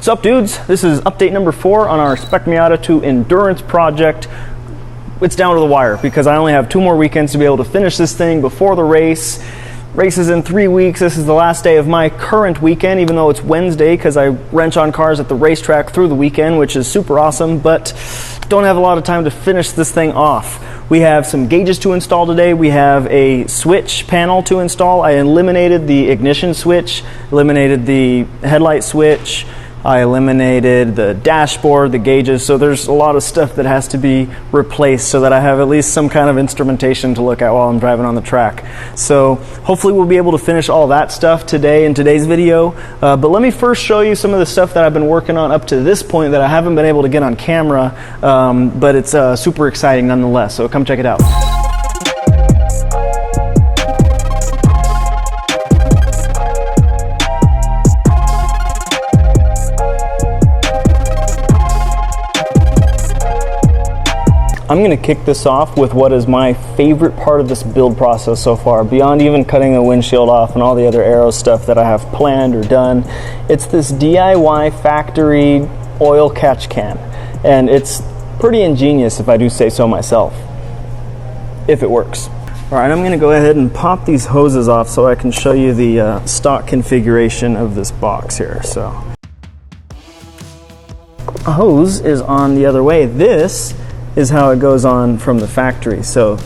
What's up, dudes? This is update number 4 on our Spec Miata 2 endurance project. It's down to the wire because I only have 2 more weekends to be able to finish this thing before the race. Race is in 3 weeks. This is the last day of my current weekend, even though it's Wednesday, because I wrench on cars at the racetrack through the weekend, which is super awesome, but don't have a lot of time to finish this thing off. We have some gauges to install today. We have a switch panel to install. I eliminated the ignition switch, eliminated the headlight switch, I eliminated the dashboard, the gauges, so there's a lot of stuff that has to be replaced so that I have at least some kind of instrumentation to look at while I'm driving on the track. So hopefully we'll be able to finish all that stuff today in today's video. But let me first show you some of the stuff that I've been working on up to this point that I haven't been able to get on camera, but it's super exciting nonetheless, so come check it out. I'm going to kick this off with what is my favorite part of this build process so far, beyond even cutting the windshield off and all the other aero stuff that I have planned or done. It's this DIY factory oil catch can, and it's pretty ingenious if I do say so myself, if it works. Alright, I'm going to go ahead and pop these hoses off so I can show you the stock configuration of this box here. So, a hose is on the other way. This is how it goes on from the factory. So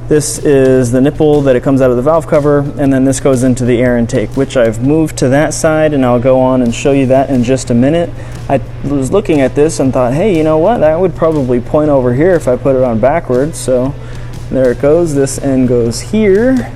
this is the nipple that it comes out of the valve cover, and then this goes into the air intake, which I've moved to that side, and I'll go on and show you that in just a minute. I was looking at this and thought, hey, you know what, that would probably point over here if I put it on backwards. So there it goes. This end goes here.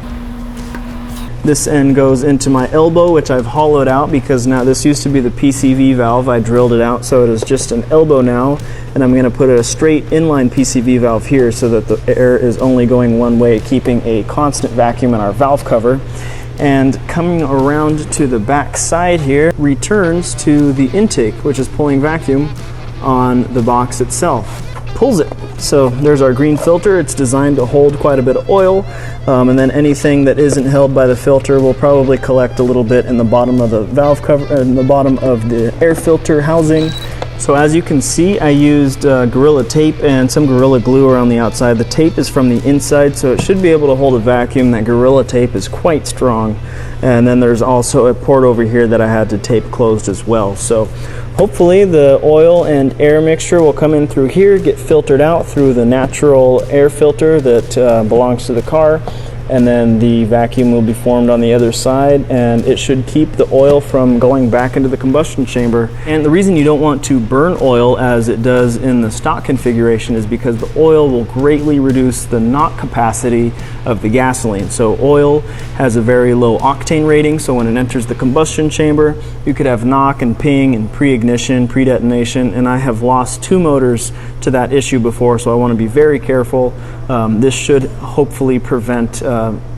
This end goes into my elbow, which I've hollowed out because now this used to be the PCV valve. I drilled it out so it is just an elbow now, and I'm going to put a straight inline PCV valve here so that the air is only going one way, keeping a constant vacuum in our valve cover. And coming around to the back side here returns to the intake, which is pulling vacuum on the box itself. Pulls it. So there's our green filter. It's designed to hold quite a bit of oil, and then anything that isn't held by the filter will probably collect a little bit in the bottom of the valve cover, in the bottom of the air filter housing. So as you can see, I used Gorilla Tape and some Gorilla Glue around the outside. The tape is from the inside, so it should be able to hold a vacuum. That Gorilla Tape is quite strong. And then there's also a port over here that I had to tape closed as well. So hopefully the oil and air mixture will come in through here, get filtered out through the natural air filter that belongs to the car, and then the vacuum will be formed on the other side, and it should keep the oil from going back into the combustion chamber. And the reason you don't want to burn oil as it does in the stock configuration is because the oil will greatly reduce the knock capacity of the gasoline. So oil has a very low octane rating, so when it enters the combustion chamber, you could have knock and ping and pre-ignition, pre-detonation, and I have lost 2 motors to that issue before, so I want to be very careful. This should hopefully prevent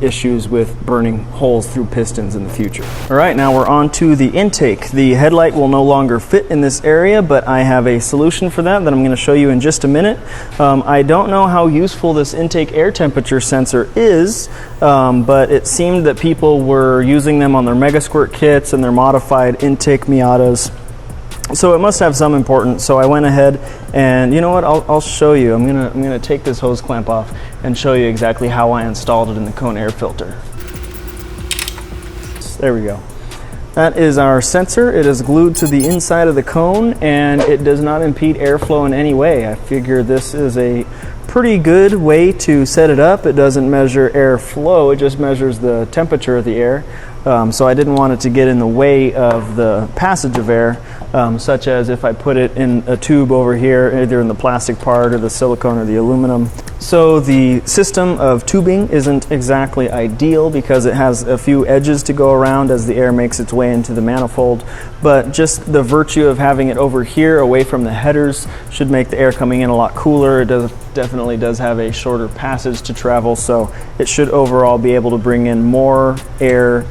issues with burning holes through pistons in the future. Alright, now we're on to the intake. The headlight will no longer fit in this area, but I have a solution for that I'm going to show you in just a minute. I don't know how useful this intake air temperature sensor is, but it seemed that people were using them on their Mega Squirt kits and their modified intake Miatas. So it must have some importance. So I went ahead and, you know what, I'll show you. I'm gonna take this hose clamp off and show you exactly how I installed it in the cone air filter. There we go. That is our sensor. It is glued to the inside of the cone, and it does not impede airflow in any way. I figure this is a pretty good way to set it up. It doesn't measure airflow, it just measures the temperature of the air. So I didn't want it to get in the way of the passage of air, such as if I put it in a tube over here, either in the plastic part or the silicone or the aluminum. So the system of tubing isn't exactly ideal because it has a few edges to go around as the air makes its way into the manifold, but just the virtue of having it over here away from the headers should make the air coming in a lot cooler. It definitely does have a shorter passage to travel, so it should overall be able to bring in more air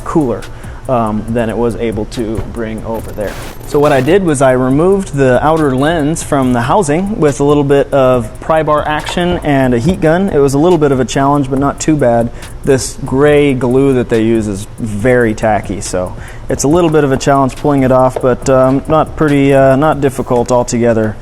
cooler. than it was able to bring over there. So what I did was I removed the outer lens from the housing with a little bit of pry bar action and a heat gun. It was a little bit of a challenge, but not too bad. This gray glue that they use is very tacky, so it's a little bit of a challenge pulling it off, but not difficult altogether.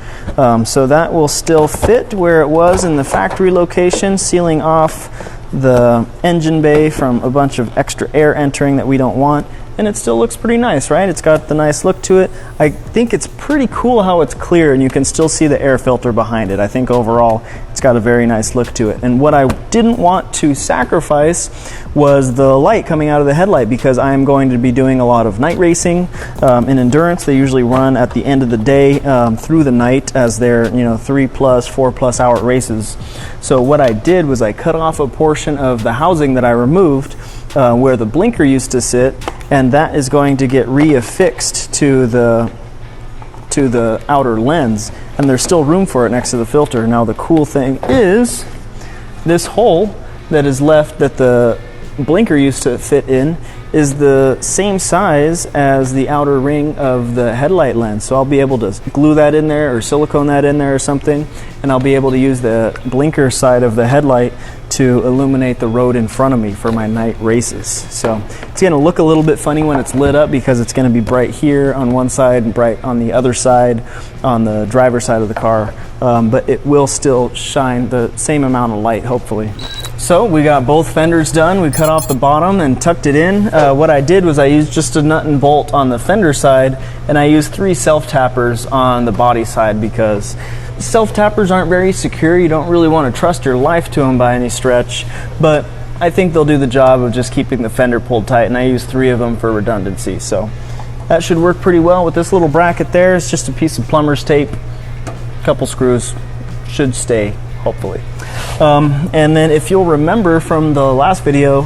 So that will still fit where it was in the factory location, sealing off the engine bay from a bunch of extra air entering that we don't want. And it still looks pretty nice, right? It's got the nice look to it. I think it's pretty cool how it's clear and you can still see the air filter behind it. I think overall it's got a very nice look to it. And what I didn't want to sacrifice was the light coming out of the headlight, because I'm going to be doing a lot of night racing in endurance. They usually run at the end of the day through the night as they're 3+, 4+ hour races. So what I did was I cut off a portion of the housing that I removed where the blinker used to sit, and that is going to get reaffixed to the outer lens, and there's still room for it next to the filter. Now the cool thing is this hole that is left that the blinker used to fit in is the same size as the outer ring of the headlight lens. So I'll be able to glue that in there or silicone that in there or something, and I'll be able to use the blinker side of the headlight to illuminate the road in front of me for my night races. So it's going to look a little bit funny when it's lit up, because it's going to be bright here on one side and bright on the other side on the driver's side of the car, but it will still shine the same amount of light, hopefully. So we got both fenders done. We cut off the bottom and tucked it in. What I did was I used just a nut and bolt on the fender side, and I used 3 self-tappers on the body side, because self-tappers aren't very secure. You don't really want to trust your life to them by any stretch, but I think they'll do the job of just keeping the fender pulled tight, and I used 3 of them for redundancy. So that should work pretty well. With this little bracket there, it's just a piece of plumber's tape, a couple screws, should stay, hopefully. And then if you'll remember from the last video,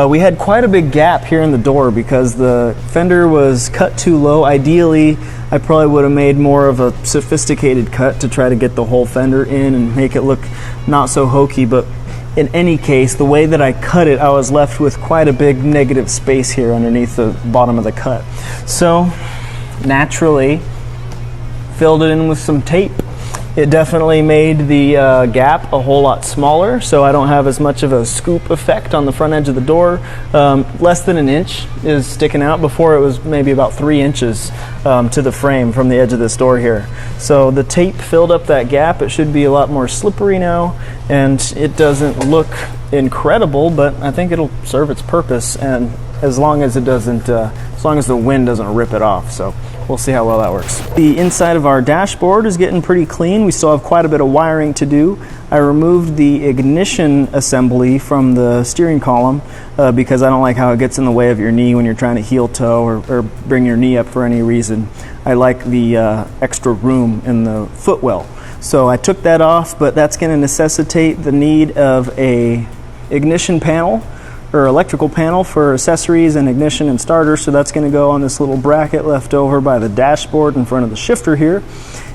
we had quite a big gap here in the door because the fender was cut too low. Ideally, I probably would have made more of a sophisticated cut to try to get the whole fender in and make it look not so hokey, but in any case, the way that I cut it, I was left with quite a big negative space here underneath the bottom of the cut. So naturally, filled it in with some tape. It definitely made the gap a whole lot smaller, so I don't have as much of a scoop effect on the front edge of the door. Less than an inch is sticking out. Before it was maybe about 3 inches to the frame from the edge of this door here. So the tape filled up that gap. It should be a lot more slippery now, and it doesn't look incredible, but I think it'll serve its purpose, and as long as it doesn't, as long as the wind doesn't rip it off. So we'll see how well that works. The inside of our dashboard is getting pretty clean. We still have quite a bit of wiring to do. I removed the ignition assembly from the steering column because I don't like how it gets in the way of your knee when you're trying to heel toe or bring your knee up for any reason. I like the extra room in the footwell. So I took that off, but that's going to necessitate the need of a ignition panel or electrical panel for accessories and ignition and starter. So that's going to go on this little bracket left over by the dashboard in front of the shifter here.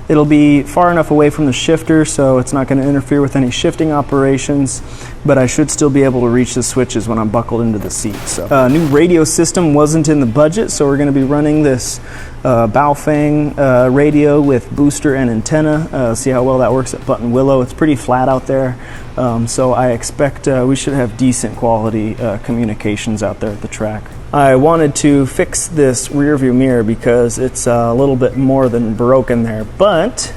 It'll be far enough away from the shifter so it's not going to interfere with any shifting operations, but I should still be able to reach the switches when I'm buckled into the seat. So new radio system wasn't in the budget, so we're going to be running this Baofeng radio with booster and antenna. See how well that works at Button Willow. It's pretty flat out there, so I expect we should have decent quality communications out there at the track. I wanted to fix this rear view mirror because it's a little bit more than broken there, but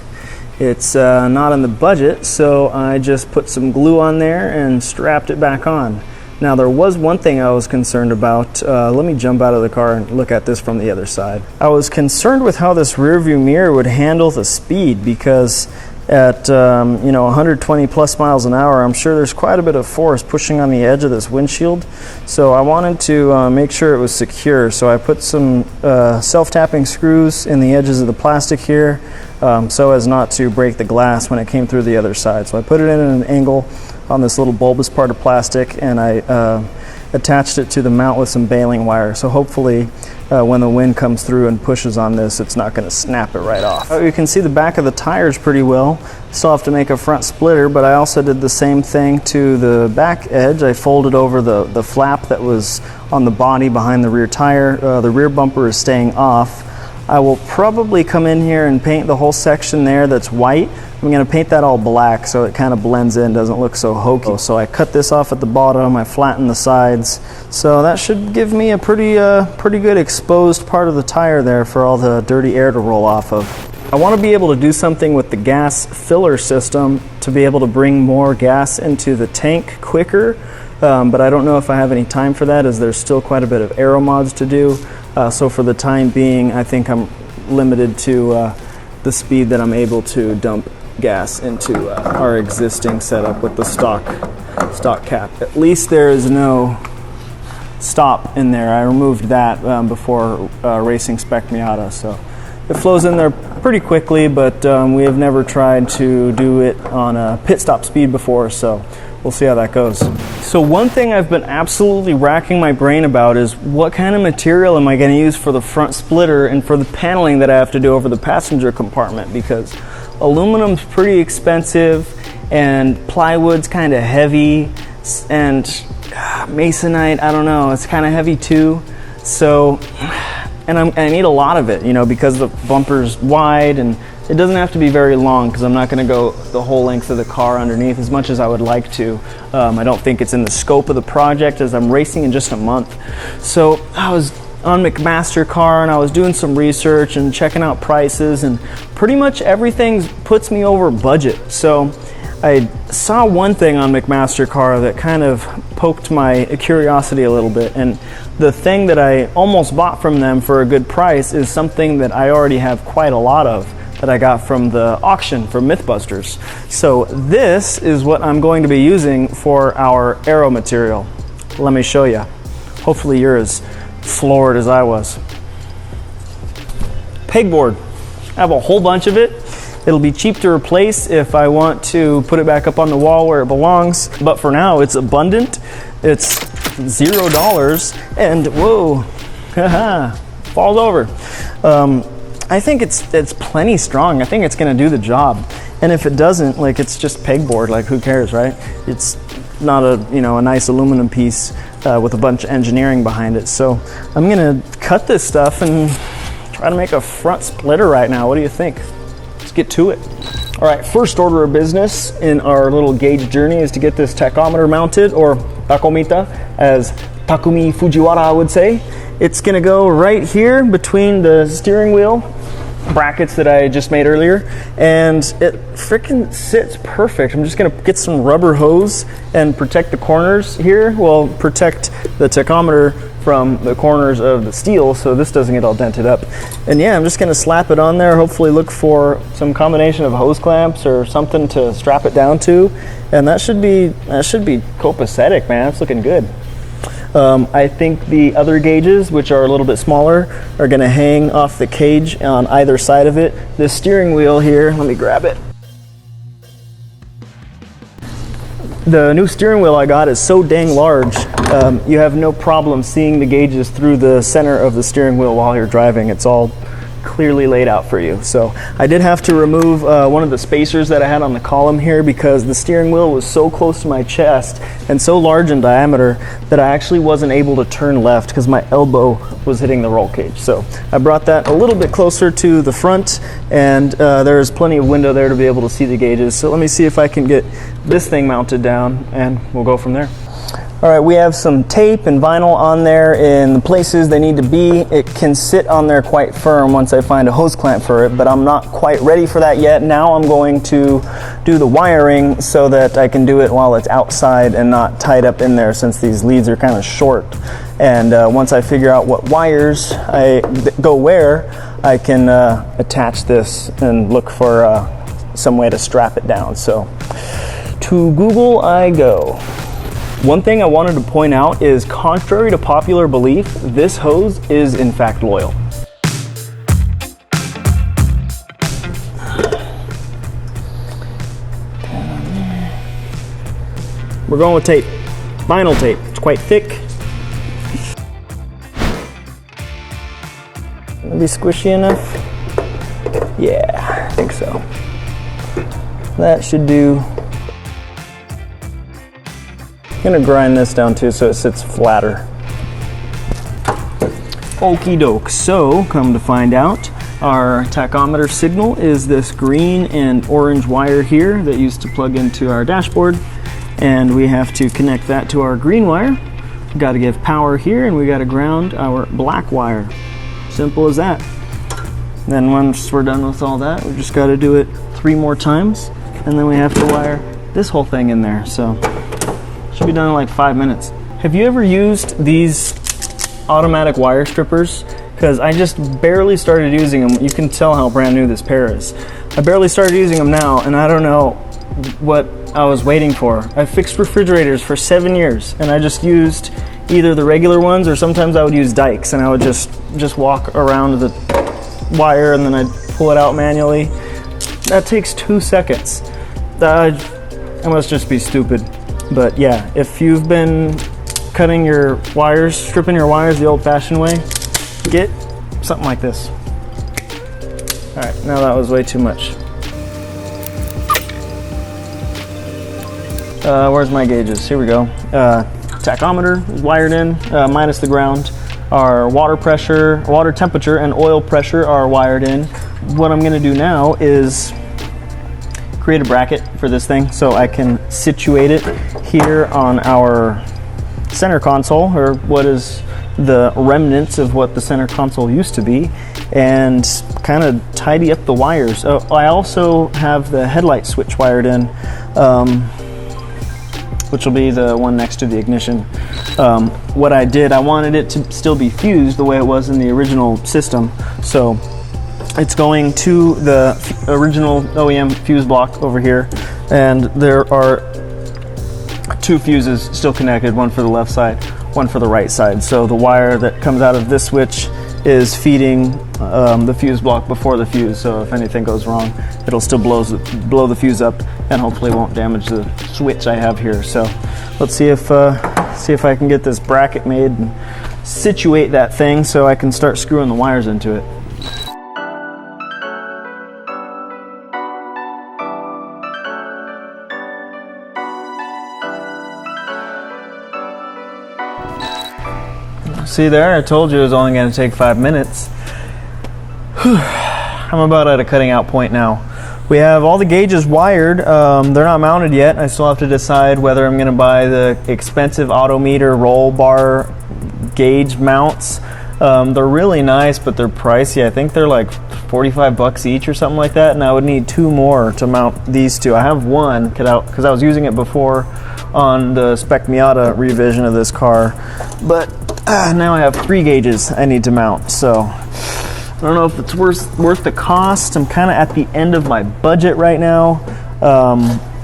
it's not in the budget, so I just put some glue on there and strapped it back on. Now there was one thing I was concerned about. Let me jump out of the car and look at this from the other side. I was concerned with how this rear view mirror would handle the speed, because at 120 plus miles an hour, I'm sure there's quite a bit of force pushing on the edge of this windshield. So I wanted to make sure it was secure. So I put some self-tapping screws in the edges of the plastic here so as not to break the glass when it came through the other side. So I put it in an angle on this little bulbous part of plastic, and I attached it to the mount with some baling wire. So hopefully when the wind comes through and pushes on this, it's not going to snap it right off. You can see the back of the tires pretty well. Still have to make a front splitter, but I also did the same thing to the back edge. I folded over the flap that was on the body behind the rear tire. The rear bumper is staying off. I will probably come in here and paint the whole section there that's white. I'm going to paint that all black so it kind of blends in, doesn't look so hokey. So I cut this off at the bottom, I flattened the sides. So that should give me a pretty good exposed part of the tire there for all the dirty air to roll off of. I want to be able to do something with the gas filler system to be able to bring more gas into the tank quicker. But I don't know if I have any time for that, as there's still quite a bit of aero mods to do. So for the time being, I think I'm limited to the speed that I'm able to dump gas into our existing setup with the stock cap. At least there is no stop in there. I removed that before racing spec Miata, so it flows in there pretty quickly, but we have never tried to do it on a pit stop speed before, so we'll see how that goes. So one thing I've been absolutely racking my brain about is what kind of material am I going to use for the front splitter and for the paneling that I have to do over the passenger compartment, because aluminum's pretty expensive and plywood's kind of heavy, and masonite, I don't know, it's kind of heavy too. So, and I need a lot of it, you know, because the bumper's wide, and it doesn't have to be very long because I'm not going to go the whole length of the car underneath as much as I would like to. I don't think it's in the scope of the project, as I'm racing in just a month. So I was on McMaster-Carr and I was doing some research and checking out prices, and pretty much everything puts me over budget. So I saw one thing on McMaster-Carr that kind of poked my curiosity a little bit, and the thing that I almost bought from them for a good price is something that I already have quite a lot of, that I got from the auction from Mythbusters. So this is what I'm going to be using for our aero material. Let me show you. Hopefully you're as floored as I was. Pegboard. I have a whole bunch of it. It'll be cheap to replace if I want to put it back up on the wall where it belongs, but for now it's abundant. It's $0 and whoa, haha, falls over. I think it's plenty strong. I think it's going to do the job. And if it doesn't, like, it's just pegboard. Like, who cares, right? It's not a nice aluminum piece with a bunch of engineering behind it. So I'm going to cut this stuff and try to make a front splitter right now. What do you think? Let's get to it. All right, first order of business in our little gauge journey is to get this tachometer mounted, or takomita, as Takumi Fujiwara would say. It's going to go right here between the steering wheel brackets that I just made earlier, and it freaking sits perfect. I'm just going to get some rubber hose and protect the corners here. Well, protect the tachometer from the corners of the steel so this doesn't get all dented up. And yeah, I'm just going to slap it on there, hopefully look for some combination of hose clamps or something to strap it down to, and that should be copacetic, man. It's looking good. I think the other gauges, which are a little bit smaller, are going to hang off the cage on either side of it. The steering wheel here, let me grab it. The new steering wheel I got is so dang large, you have no problem seeing the gauges through the center of the steering wheel while you're driving. It's all clearly laid out for you. So I did have to remove one of the spacers that I had on the column here, because the steering wheel was so close to my chest and so large in diameter that I actually wasn't able to turn left because my elbow was hitting the roll cage. So I brought that a little bit closer to the front, and there's plenty of window there to be able to see the gauges. So let me see if I can get this thing mounted down, and we'll go from there. All right, we have some tape and vinyl on there in the places they need to be. It can sit on there quite firm once I find a hose clamp for it, but I'm not quite ready for that yet. Now I'm going to do the wiring so that I can do it while it's outside and not tied up in there, since these leads are kind of short. And once I figure out what wires I go where, I can attach this and look for some way to strap it down. So to Google I go. One thing I wanted to point out is, contrary to popular belief, this hose is in fact loyal. We're going with tape, vinyl tape. It's quite thick, be squishy enough. Yeah, I think so. That should do. I'm gonna grind this down too so it sits flatter. Okie doke. So, come to find out, our tachometer signal is this green and orange wire here that used to plug into our dashboard, and we have to connect that to our green wire. We got to give power here, and we got to ground our black wire. Simple as that. Then once we're done with all that, we just got to do it 3 more times, and then we have to wire this whole thing in there. So should be done in like 5 minutes. Have you ever used these automatic wire strippers? Because I just barely started using them. You can tell how brand new this pair is. I barely started using them now, and I don't know what I was waiting for. I fixed refrigerators for 7 years, and I just used either the regular ones, or sometimes I would use dikes, and I would just walk around the wire and then I'd pull it out manually. That takes 2 seconds. I must just be stupid. But yeah, if you've been cutting your wires, stripping your wires the old-fashioned way, get something like this. All right, now that was way too much. Where's my gauges? Here we go. Tachometer is wired in, minus the ground. Our water pressure, water temperature, and oil pressure are wired in. What I'm gonna do now is create a bracket for this thing so I can situate it here on our center console, or what is the remnants of what the center console used to be, and kind of tidy up the wires. I also have the headlight switch wired in, which will be the one next to the ignition. What I did, I wanted it to still be fused the way it was in the original system, so it's going to the original OEM fuse block over here, and there are 2 fuses still connected, one for the left side, one for the right side. So the wire that comes out of this switch is feeding the fuse block before the fuse, so if anything goes wrong, it'll still blow the fuse up and hopefully won't damage the switch I have here. So let's see if I can get this bracket made and situate that thing so I can start screwing the wires into it. See there, I told you it was only going to take 5 minutes. I'm about at a cutting out point now. We have all the gauges wired. They're not mounted yet. I still have to decide whether I'm going to buy the expensive Autometer roll bar gauge mounts. They're really nice, but they're pricey. I think they're like 45 bucks each or something like that, and I would need 2 more to mount these 2. I have one because I was using it before on the Spec Miata revision of this car, but now I have 3 gauges I need to mount, so I don't know if it's worth the cost. I'm kind of at the end of my budget right now.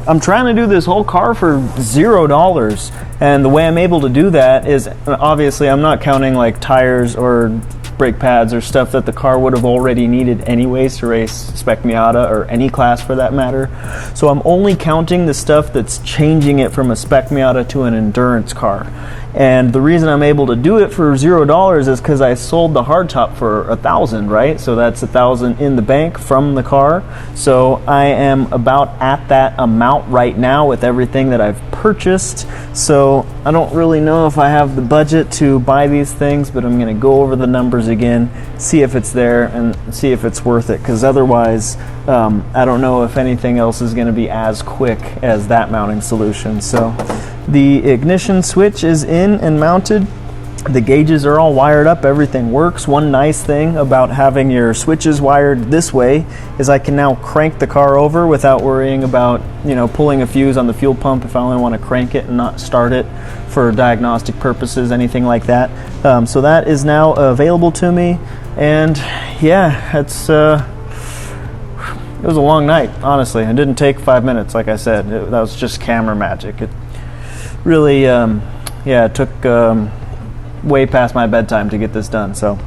I'm trying to do this whole car for $0, and the way I'm able to do that is, obviously I'm not counting like tires or brake pads or stuff that the car would have already needed anyways to race Spec Miata, or any class for that matter. So I'm only counting the stuff that's changing it from a Spec Miata to an endurance car. And the reason I'm able to do it for $0 is because I sold the hardtop for $1,000, right? So that's $1,000 in the bank from the car. So I am about at that amount right now with everything that I've purchased. So I don't really know if I have the budget to buy these things, but I'm going to go over the numbers again, see if it's there, and see if it's worth it. Because otherwise, I don't know if anything else is going to be as quick as that mounting solution. So the ignition switch is in and mounted. The gauges are all wired up, everything works. One nice thing about having your switches wired this way is I can now crank the car over without worrying about, pulling a fuse on the fuel pump if I only want to crank it and not start it for diagnostic purposes, anything like that. So that is now available to me, and yeah, it was a long night, honestly. It didn't take 5 minutes, like I said. That was just camera magic. It really, it took way past my bedtime to get this done. So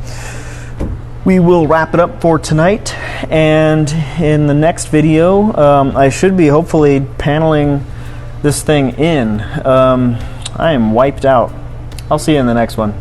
we will wrap it up for tonight, and in the next video, I should be hopefully paneling this thing in. I am wiped out. I'll see you in the next one.